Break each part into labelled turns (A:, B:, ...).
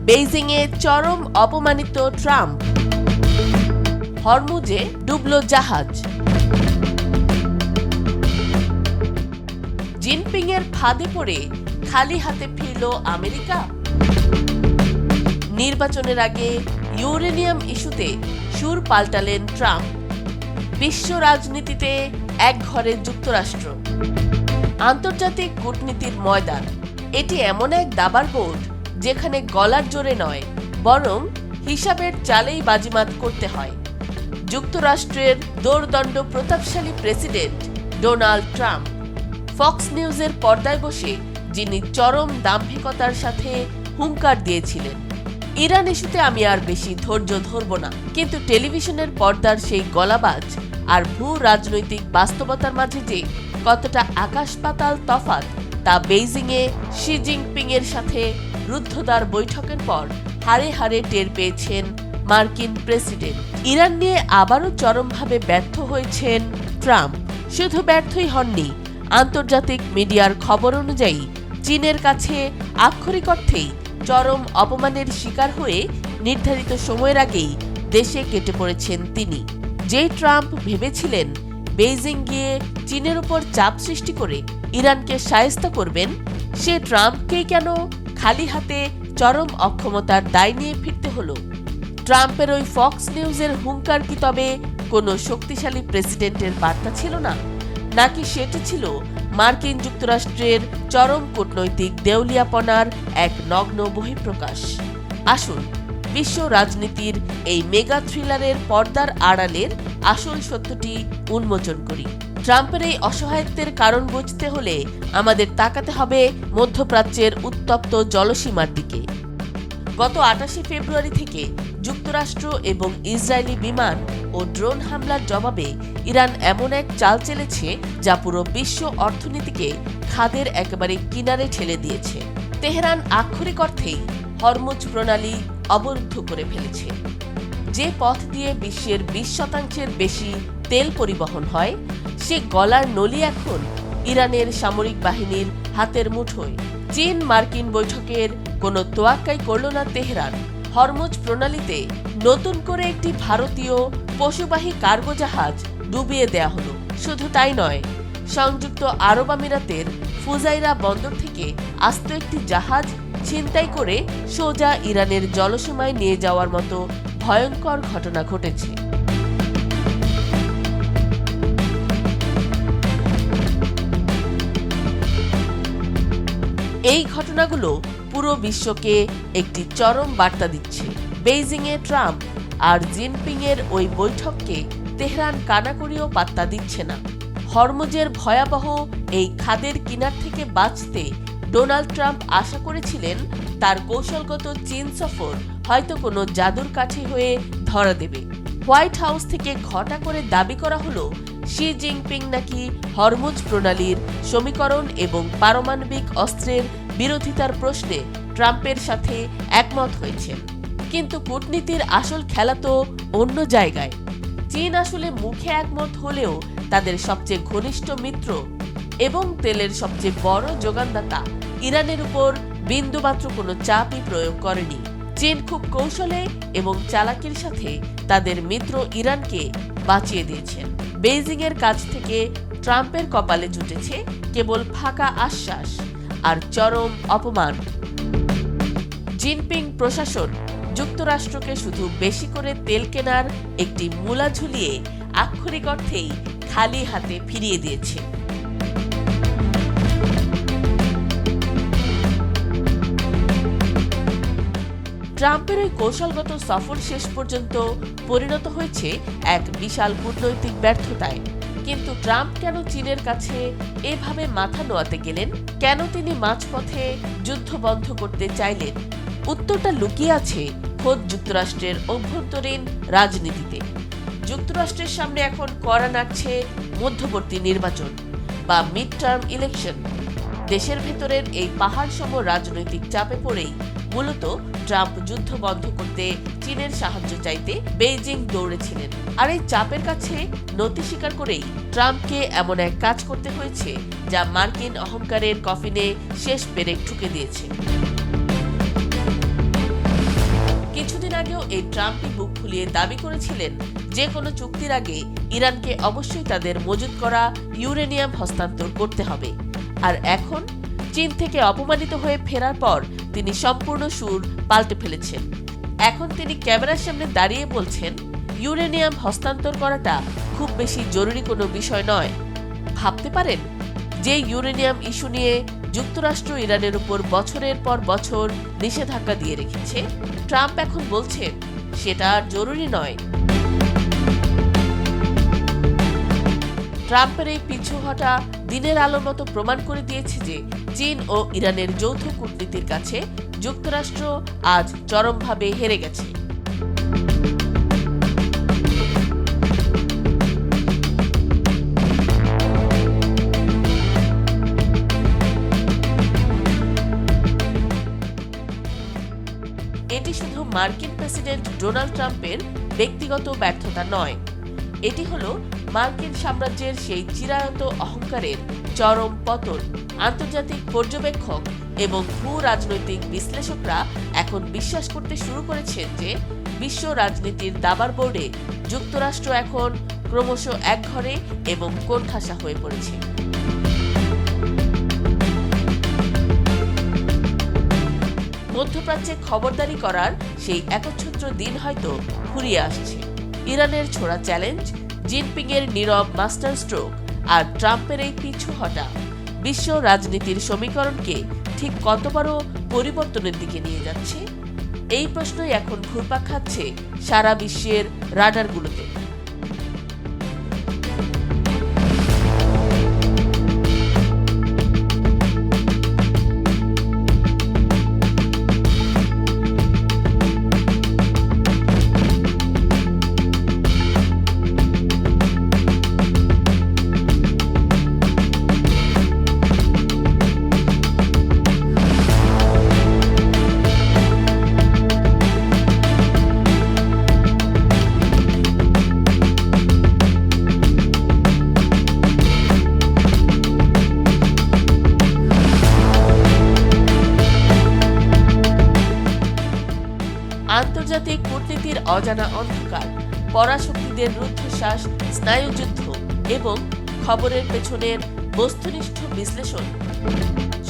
A: বেইজিংয়ে চরম অপমানিত Trump, হরমুজে double জাহাজ। জিনপিংয়ের ফাঁদে পড়ে খালি হাতে ফিরল আমেরিকা। নির্বাচনের আগে ইউরেনিয়াম ইস্যুতে সুর পাল্টালেন ট্রাম্প। বিশ্ব রাজনীতিতে একঘরে যুক্তরাষ্ট্র। আন্তর্জাতিক কূটনীতির ময়দান। এটি এমন এক দাবার বোর্ড যেখানে গলার জোরে নয়, বরং হিসাবের চালেই বাজিমাত করতে হয়। যুক্তরাষ্ট্রের দোর্দণ্ড প্রতাপশালী প্রেসিডেন্ট ডোনাল্ড ট্রাম্প ফক্স নিউজের পর্দায় বসে যিনি চরম দাম্ভিকতার সাথে হুঙ্কার দিয়েছিলেন, ইরান ইস্যুতে আমি আর বেশি ধৈর্য ধরব না, কিন্তু টেলিভিশনের পর্দার সেই গলাবাজ আর ভূ রাজনৈতিক বাস্তবতার মাঝে যে কতটা আকাশ পাতাল তফাৎ, তা বেইজিংয়ে শি জিনপিং এর সাথে রুদ্ধদ্বার বৈঠকের পর হাড়ে হাড়ে টের পেয়েছেন মার্কিন প্রেসিডেন্ট। ইরান নিয়ে আবারও চরমভাবে ব্যর্থ হয়েছেন ট্রাম্প। শুধু ব্যর্থই হননি, আন্তর্জাতিক মিডিয়ার খবর অনুযায়ী চীনের কাছে আক্ষরিক অর্থেই চরম অপমানের শিকার হয়ে নির্ধারিত সময়ের আগেই দেশে কেটে পড়েছেন তিনি। যে ট্রাম্প ভেবেছিলেন বেইজিং গিয়ে চীনের উপর চাপ সৃষ্টি করে ইরানকে শায়েস্তা করবেন, সে ট্রাম্পকেই কেন খালি হাতে চরম অক্ষমতার দায় নিয়ে ফিরতে হলো? ট্রাম্পের ওই ফক্স নিউজের হুঙ্কার কি তবে কোনো শক্তিশালী প্রেসিডেন্টের বার্তা ছিল না, নাকি সেটা ছিল মার্কিন যুক্তরাষ্ট্রের চরম কূটনৈতিক দেউলিয়াপনার এক নগ্ন বহিঃপ্রকাশ? আসুন বিশ্ব রাজনীতির এই মেগা থ্রিলারের পর্দার আড়ালের আসল সত্যটি উন্মোচন করি। ট্রাম্পের এই অসহায়ত্বের কারণ বুঝতে হলে আমাদের তাকাতে হবে মধ্যপ্রাচ্যের উত্তপ্ত জলসীমার দিকে। গত 28 ফেব্রুয়ারি থেকে যুক্তরাষ্ট্র এবং ইসরায়েলি বিমান ও ড্রোন হামলার জবাবে ইরান এমন এক চাল চেলেছে যা পুরো বিশ্ব অর্থনীতিকে খাদের একেবারে কিনারে ঠেলে দিয়েছে। তেহরান আক্ষরিক অর্থেই হরমুজ প্রণালী অবরুদ্ধ করে ফেলেছে। যে পথ দিয়ে বিশ্বের 20% বেশি তেল পরিবহন হয়, সে গলার নলি এখন ইরানের সামরিক বাহিনীর হাতের মুঠোয়। চীন মার্কিন বৈঠকের কোনো তোয়াক্কাই করল না তেহরান। হরমুজ প্রণালীতে নতুন করে একটি ভারতীয় পশুবাহী কার্গো জাহাজ ডুবিয়ে দেয়া হলো। শুধু তাই নয়, সংযুক্ত আরব আমিরাতের ফুজাইরা বন্দর থেকে আস্ত একটি জাহাজ ছিনতাই করে সোজা ইরানের জলসীমায় নিয়ে যাওয়ার মতো ভয়ঙ্কর ঘটনা ঘটেছে। এই ঘটনাগুলো পুরো বিশ্বকে একটি চরম বার্তা দিচ্ছে। বেইজিংয়ে ট্রাম্প আর জিনপিং এর ওই বৈঠককে তেহরান কানাকড়িও পাত্তা দিচ্ছে না। হরমুজের ভয়াবহ এই খাদের কিনার থেকে বাঁচতে ডোনাল্ড ট্রাম্প আশা করেছিলেন তার কৌশলগত চীন সফর হয়তো কোনো জাদুর কাঠি হয়ে ধরা দেবে। হোয়াইট হাউস থেকে ঘটা করে দাবি করা হলো শি জিনপিং নাকি হরমুজ প্রণালীর সমীকরণ এবং পারমাণবিক অস্ত্রের বিরোধিতার প্রশ্নে ট্রাম্পের সাথে একমত হয়েছেন। কিন্তু কূটনীতির আসল খেলা তো অন্য জায়গায়। চীন আসলে মুখে একমত হলেও তাদের সবচেয়ে ঘনিষ্ঠ মিত্র এবং তেলের সবচেয়ে বড় যোগানদাতা ইরানের উপর বিন্দুমাত্র কোনো চাপই প্রয়োগ করেনি। চীন খুব কৌশলে এবং চালাকির সাথে তাদের মিত্র ইরানকে বাঁচিয়ে দিয়েছেন। বেইজিংয়ের কাছ থেকে ট্রাম্পের কপালে জুটেছে কেবল ফাঁকা আশ্বাস আর চরম অপমান। জিনপিং প্রশাসন যুক্তরাষ্ট্রকে শুধু বেশি করে তেল কেনার একটি মূলা ঝুলিয়ে আক্ষরিক অর্থেই খালি হাতে ফিরিয়ে দিয়েছে। ট্রাম্পের ওই কৌশলগত সফর শেষ পর্যন্ত পরিণত হয়েছে এক বিশাল কূটনৈতিক ব্যর্থতায়। কিন্তু ট্রাম্প কেন চীনের কাছে এভাবে মাথা নোয়াতে গেলেন? কেন তিনি মাঝপথে যুদ্ধ বন্ধ করতে চাইলেন? উত্তরটা লুকিয়ে আছে খোদ যুক্তরাষ্ট্রের অভ্যন্তরীণ রাজনীতিতে। যুক্তরাষ্ট্রের সামনে এখন কড়া নাড়ছে মধ্যবর্তী নির্বাচন বা মিড টার্ম ইলেকশন। দেশের ভেতরের এই পাহাড় সম রাজনৈতিক চাপে পড়েই মূলত ট্রাম্প যুদ্ধ বন্ধ করতে চীনের সাহায্য চাইতে বেইজিং দৌড়েছিলেন। আর এই চাপের কাছে নতি স্বীকার করেই ট্রাম্পকে এমন এক কাজ করতে হয়েছে যা মার্কিন অহংকারের কফিনে শেষ পেরেক ঠুকে দিয়েছে। কিছুদিন আগেও এই ট্রাম্পই বুক ফুলিয়ে দাবি করেছিলেন যে কোনো চুক্তির আগে ইরানকে অবশ্যই তাদের মজুত করা ইউরেনিয়াম হস্তান্তর করতে হবে। আর এখন চীন থেকে অপমানিত হয়ে ফেরার পর তিনি সম্পূর্ণ সুর পাল্টে ফেলেছেন। এখন তিনি ক্যামেরার সামনে দাঁড়িয়ে বলছেন ইউরেনিয়াম হস্তান্তর করাটা খুব বেশি জরুরি কোনো বিষয় নয়। ভাবতে পারেন, যে ইউরেনিয়াম ইস্যু নিয়ে যুক্তরাষ্ট্র ইরানের উপর বছরের পর বছর নিষেধাজ্ঞা দিয়ে রেখেছে, ট্রাম্প এখন বলছেন সেটা আর জরুরি নয়। ট্রাম্পের এই পিছু হটা দিনের আলোর মতো প্রমাণ করে দিয়েছে যে চীন ও ইরানের যৌথ কূটনীতির কাছে যুক্তরাষ্ট্র আজ চরমভাবে হেরে গেছে। এটি শুধু মার্কিন প্রেসিডেন্ট ডোনাল্ড ট্রাম্পের ব্যক্তিগত ব্যর্থতা নয়, এটি হলো মার্কিন সাম্রাজ্যের সেই চিরায়ত অহংকারের চরম পতন। আন্তর্জাতিক পর্যবেক্ষক এবং ভূ রাজনৈতিক বিশ্লেষকরা এখন বিশ্বাস করতে শুরু করেছেন যে বিশ্ব রাজনীতির দাবার বোর্ডে যুক্তরাষ্ট্র এখন ক্রমশ একঘরে এবং কোণঠাসা হয়ে পড়েছে। মধ্যপ্রাচ্যে খবরদারি করার সেই একচ্ছত্র দিন হয়তো ফুরিয়ে আসছে। ইরানের ছোড়া চ্যালেঞ্জ, জিনপিংয়ের নীরব মাস্টার স্ট্রোক আর ট্রাম্পের এই পিছু হটা বিশ্ব রাজনীতির সমীকরণকে ঠিক কত বড় পরিবর্তনের দিকে নিয়ে যাচ্ছে, এই প্রশ্নই এখন ঘুরপাক খাচ্ছে সারা বিশ্বের রাডারগুলোতে। আন্তর্জাতিক কূটনীতির অজানা অন্ধকার, পরাশক্তিদের রুদ্ধশ্বাস, স্নায়ুযুদ্ধ এবং খবরের পেছনের বস্তুনিষ্ঠ বিশ্লেষণ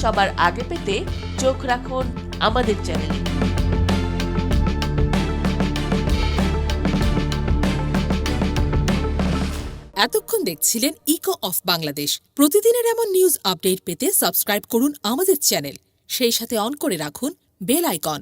A: সবার আগে পেতে চোখ রাখুন আমাদের চ্যানেলে।
B: এতক্ষণ দেখছিলেন ইকো অফ বাংলাদেশ। প্রতিদিনের এমন নিউজ আপডেট পেতে সাবস্ক্রাইব করুন আমাদের চ্যানেল, সেই সাথে অন করে রাখুন বেল আইকন।